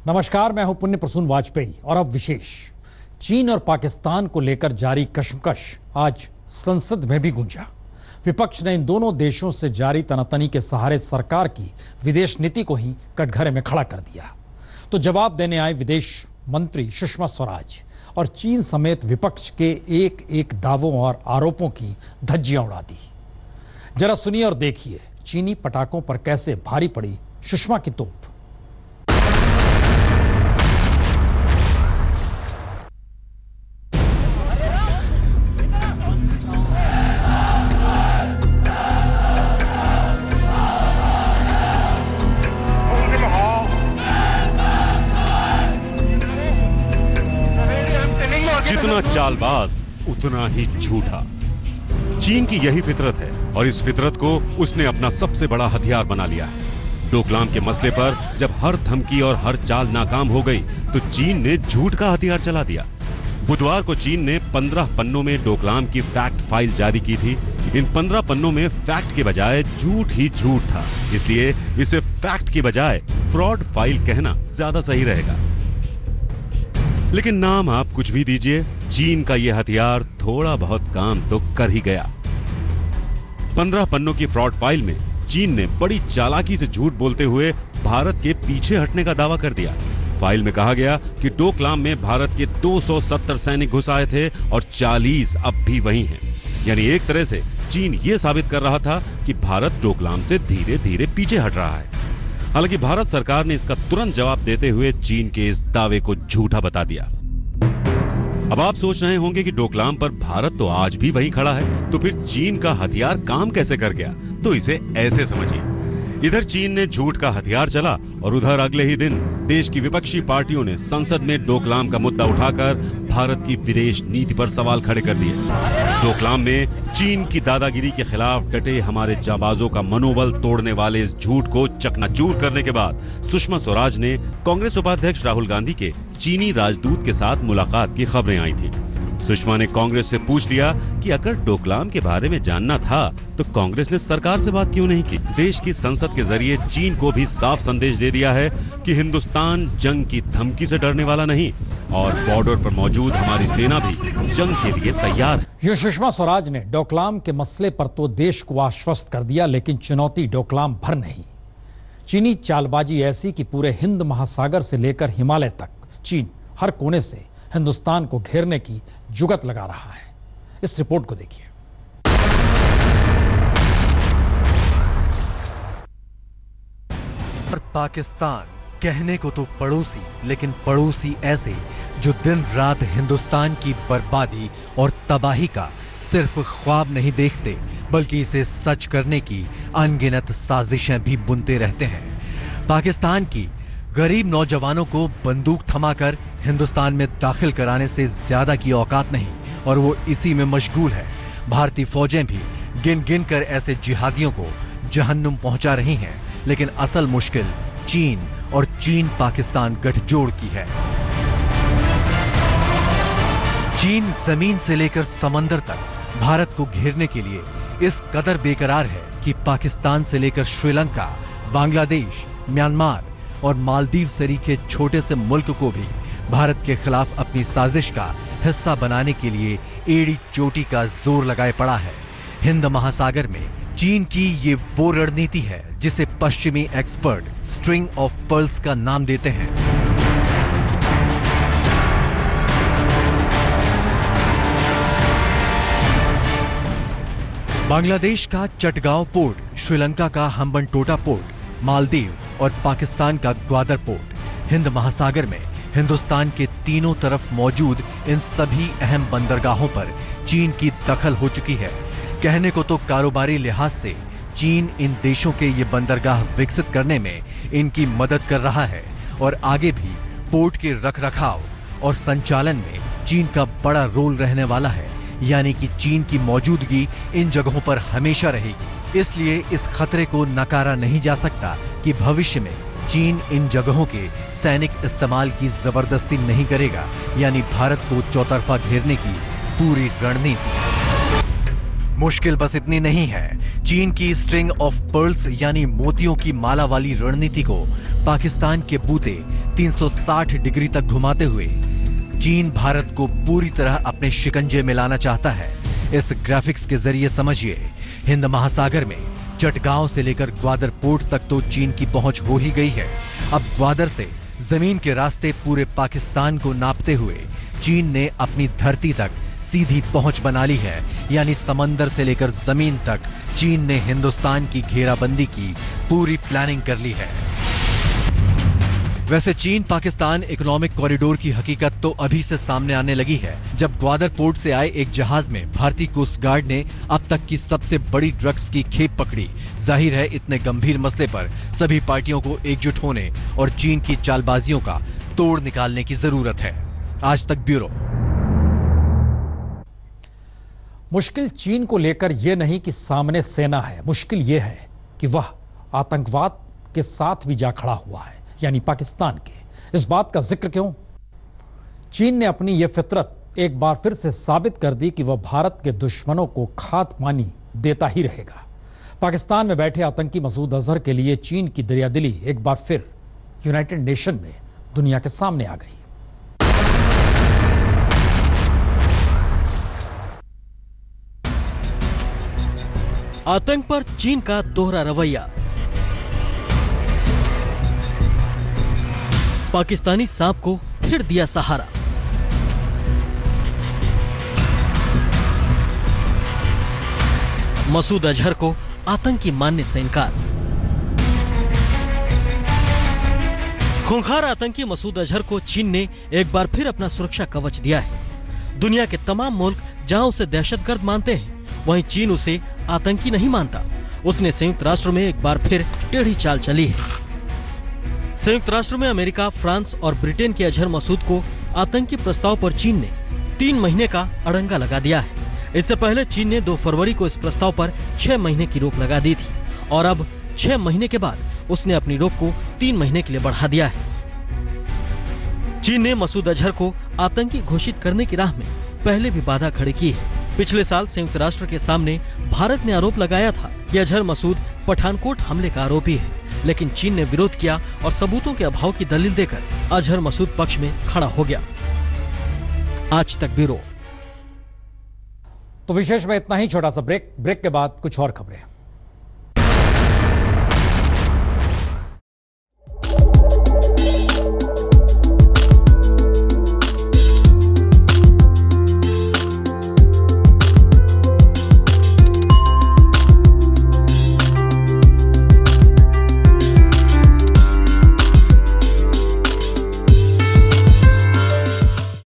नमस्कार, मैं हूं पुण्य प्रसून वाजपेयी और अब विशेष चीन और पाकिस्तान को लेकर जारी कशमकश आज संसद में भी गूंजा। विपक्ष ने इन दोनों देशों से जारी तनातनी के सहारे सरकार की विदेश नीति को ही कटघरे में खड़ा कर दिया। तो जवाब देने आए विदेश मंत्री सुषमा स्वराज और चीन समेत विपक्ष के एक एक दावों और आरोपों की धज्जियां उड़ा दी। जरा सुनिए और देखिए चीनी पटाखों पर कैसे भारी पड़ी सुषमा की तोप। जितना चालबाज उतना ही झूठा। चीन की यही फितरत है और इस फितरत को उसने अपना सबसे बड़ा हथियार बना लिया है। डोकलाम के मसले पर जब हर धमकी और हर चाल नाकाम हो गई तो चीन ने झूठ का हथियार चला दिया। बुधवार को चीन ने 15 पन्नों में डोकलाम की फैक्ट फाइल जारी की थी। इन 15 पन्नों में फैक्ट के बजाय झूठ ही झूठ था, इसलिए इसे फैक्ट के बजाय फ्रॉड फाइल कहना ज्यादा सही रहेगा। लेकिन नाम आप कुछ भी दीजिए, चीन का यह हथियार थोड़ा बहुत काम तो कर ही गया। 15 पन्नों की फ्रॉड फाइल में चीन ने बड़ी चालाकी से झूठ बोलते हुए भारत के पीछे हटने का दावा कर दिया। फाइल में कहा गया कि डोकलाम में भारत के 270 सैनिक घुस आए थे और 40 अब भी वहीं हैं। यानी एक तरह से चीन ये साबित कर रहा था कि भारत डोकलाम से धीरे धीरे पीछे हट रहा है। हालांकि भारत सरकार ने इसका तुरंत जवाब देते हुए चीन के इस दावे को झूठा बता दिया। अब आप सोच रहे होंगे कि डोकलाम पर भारत तो आज भी वहीं खड़ा है, तो फिर चीन का हथियार काम कैसे कर गया? तो इसे ऐसे समझिए, इधर चीन ने झूठ का हथियार चला और उधर अगले ही दिन देश की विपक्षी पार्टियों ने संसद में डोकलाम का मुद्दा उठाकर भारत की विदेश नीति पर सवाल खड़े कर दिए। डोकलाम में चीन की दादागिरी के खिलाफ डटे हमारे जाबाजों का मनोबल तोड़ने वाले इस झूठ को चकनाचूर करने के बाद सुषमा स्वराज ने कांग्रेस उपाध्यक्ष राहुल गांधी के चीनी राजदूत के साथ मुलाकात की खबरें आई थी। सुषमा ने कांग्रेस से पूछ लिया कि अगर डोकलाम के बारे में जानना था तो कांग्रेस ने सरकार से बात क्यों नहीं की? देश की संसद के जरिए चीन को भी साफ संदेश दे दिया है कि हिंदुस्तान जंग की धमकी से डरने वाला नहीं और बॉर्डर पर मौजूद हमारी सेना भी जंग के लिए तैयार है। ये सुषमा स्वराज ने डोकलाम के मसले पर तो देश को आश्वस्त कर दिया, लेकिन चुनौती डोकलाम भर नहीं। चीनी चालबाजी ऐसी कि पूरे हिंद महासागर से लेकर हिमालय तक चीन हर कोने से हिंदुस्तान को घेरने की जुगत लगा रहा है। इस रिपोर्ट को देखिए। पाकिस्तान कहने को तो पड़ोसी, लेकिन पड़ोसी ऐसे जो दिन रात हिंदुस्तान की बर्बादी और तबाही का सिर्फ ख्वाब नहीं देखते, बल्कि इसे सच करने की अनगिनत साजिशें भी बुनते रहते हैं। पाकिस्तान की गरीब नौजवानों को बंदूक थमाकर हिंदुस्तान में दाखिल कराने से ज्यादा की औकात नहीं और वो इसी में मशगूल है। भारतीय फौजें भी गिन गिन कर ऐसे जिहादियों को जहन्नुम पहुंचा रही हैं, लेकिन असल मुश्किल चीन और चीन पाकिस्तान गठजोड़ की है। चीन जमीन से लेकर समंदर तक भारत को घेरने के लिए इस कदर बेकरार है कि पाकिस्तान से लेकर श्रीलंका, बांग्लादेश, म्यांमार और मालदीव सरीखे छोटे से मुल्क को भी भारत के खिलाफ अपनी साजिश का हिस्सा बनाने के लिए एड़ी चोटी का जोर लगाए पड़ा है। हिंद महासागर में चीन की ये वो रणनीति है जिसे पश्चिमी एक्सपर्ट स्ट्रिंग ऑफ पर्ल्स का नाम देते हैं। बांग्लादेश का चटगांव पोर्ट, श्रीलंका का हम्बनटोटा पोर्ट, मालदीव और पाकिस्तान का ग्वादर पोर्ट। हिंद महासागर में हिंदुस्तान के तीनों तरफ मौजूद इन सभी अहम बंदरगाहों पर चीन की दखल हो चुकी है। कहने को तो कारोबारी लिहाज से चीन इन देशों के ये बंदरगाह विकसित करने में इनकी मदद कर रहा है और आगे भी पोर्ट के रखरखाव और संचालन में चीन का बड़ा रोल रहने वाला है। यानी कि चीन की मौजूदगी इन जगहों पर हमेशा रहेगी। इसलिए इस खतरे को नकारा नहीं जा सकता कि भविष्य में चीन इन जगहों के सैनिक इस्तेमाल की जबरदस्ती नहीं करेगा, यानी भारत को चौतरफा घेरने की पूरी रणनीति। मुश्किल बस इतनी नहीं है, चीन की स्ट्रिंग ऑफ पर्ल्स यानी मोतियों की माला वाली रणनीति को पाकिस्तान के बूते 360 डिग्री तक घुमाते हुए चीन भारत को पूरी तरह अपने शिकंजे में लाना चाहता है। इस ग्राफिक्स के जरिए समझिए, हिंद महासागर में चटगांव से लेकर ग्वादर पोर्ट तक तो चीन की पहुंच हो ही गई है। अब ग्वादर से जमीन के रास्ते पूरे पाकिस्तान को नापते हुए चीन ने अपनी धरती तक सीधी पहुंच बना ली है। यानी समंदर से लेकर जमीन तक चीन ने हिंदुस्तान की घेराबंदी की पूरी प्लानिंग कर ली है। वैसे चीन पाकिस्तान इकोनॉमिक कॉरिडोर की हकीकत तो अभी से सामने आने लगी है, जब ग्वादर पोर्ट से आए एक जहाज में भारतीय कोस्ट गार्ड ने अब तक की सबसे बड़ी ड्रग्स की खेप पकड़ी। जाहिर है इतने गंभीर मसले पर सभी पार्टियों को एकजुट होने और चीन की चालबाजियों का तोड़ निकालने की जरूरत है। आज तक ब्यूरो। मुश्किल चीन को लेकर यह नहीं कि सामने सेना है, मुश्किल यह है कि वह आतंकवाद के साथ भी जा खड़ा हुआ है, यानी पाकिस्तान के। इस बात का जिक्र क्यों? चीन ने अपनी यह फितरत एक बार फिर से साबित कर दी कि वह भारत के दुश्मनों को खाद पानी देता ही रहेगा। पाकिस्तान में बैठे आतंकी मसूद अजहर के लिए चीन की दरियादिली एक बार फिर यूनाइटेड नेशन में दुनिया के सामने आ गई। आतंक पर चीन का दोहरा रवैया। पाकिस्तानी सांप को फिर दिया सहारा। मसूद अजहर को आतंकी मानने से इनकार। खूंखार आतंकी मसूद अजहर को चीन ने एक बार फिर अपना सुरक्षा कवच दिया है। दुनिया के तमाम मुल्क जहां उसे दहशतगर्द मानते हैं, वहीं चीन उसे आतंकी नहीं मानता। उसने संयुक्त राष्ट्र में एक बार फिर टेढ़ी चाल चली है। संयुक्त राष्ट्र में अमेरिका, फ्रांस और ब्रिटेन के अजहर मसूद को आतंकी प्रस्ताव पर चीन ने 3 महीने का अड़ंगा लगा दिया है। इससे पहले चीन ने 2 फरवरी को इस प्रस्ताव पर 6 महीने की रोक लगा दी थी और अब 6 महीने के बाद उसने अपनी रोक को 3 महीने के लिए बढ़ा दिया है। चीन ने मसूद अजहर को आतंकी घोषित करने की राह में पहले भी बाधा खड़ी की है। पिछले साल संयुक्त राष्ट्र के सामने भारत ने आरोप लगाया था कि अजहर मसूद पठानकोट हमले का आरोपी है, लेकिन चीन ने विरोध किया और सबूतों के अभाव की दलील देकर अजहर मसूद पक्ष में खड़ा हो गया। आज तक ब्यूरो। तो विशेष में इतना ही, छोटा सा ब्रेक के बाद कुछ और खबरें।